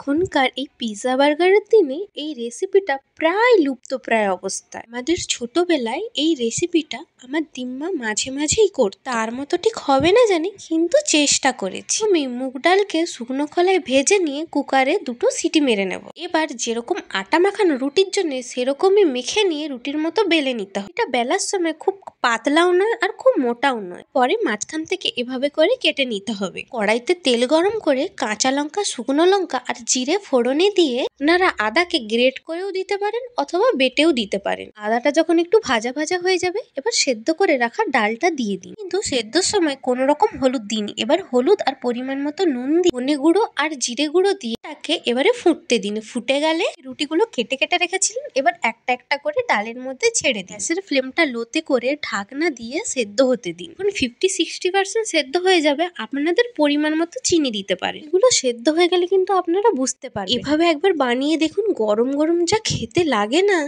এখনকার এই পিৎজা বার্গারের দিনে এই রেসিপিটা প্রায় লুপ্তপ্রায় অবস্থায়। আমাদের ছোটবেলায় এই রেসিপিটা আমার দিম্মা মাঝে মাঝেই করত। তার মতো ঠিক হবে না জানি, কিন্তু চেষ্টা করেছি। আমি মুগ ডালকে শুকনো খোলায় ভেজে নিয়ে কুকারে 2টো সিটি মেরে নেব। এবার যেরকম আটা মাখানো রুটির জন্য সেরকমই মেখে নিয়ে রুটির মতো বেলে নিতে হবে। এটা বেলার সময় খুব পাতলাও নয় আর খুব মোটাও নয়। পরে মাঝখান থেকে এভাবে করে কেটে নিতে হবে। কড়াইতে তেল গরম করে কাঁচা লঙ্কা, শুকনো লঙ্কা আর জিরে ফোড়নে দিয়ে আপনারা আদাকে গ্রেট করেও দিতে পারেন অথবা বেটেও দিতে পারেন। আদাটা যখন একটু ভাজা ভাজা হয়ে যাবে, এবার সেদ্ধ করে রাখা ডালটা দিয়ে দিন। কিন্তু সেদ্ধর সময় কোনো রকম হলুদ দিন। এবার হলুদ আর পরিমাণ মতো নুন দিয়ে ধনে গুঁড়ো আর জিরে গুঁড়ো দিয়ে তাকে এবারে ফুটতে দিন। ফুটে গেলে রুটিগুলো কেটে কেটে রেখেছিলেন এবার একটা একটা করে ডালের মধ্যে ছেড়ে দিন। গ্যাসের ফ্লেমটা লোতে করে ঢাকনা দিয়ে সেদ্ধ হতে দিন। 50-60% সেদ্ধ হয়ে যাবে, আপনাদের পরিমাণ মতো চিনি দিতে পারেন। এগুলো সেদ্ধ হয়ে গেলে কিন্তু আপনারা বুঝতে পারবেন। এভাবে একবার বানিয়ে দেখুন, গরম গরম যা খেতে লাগে না।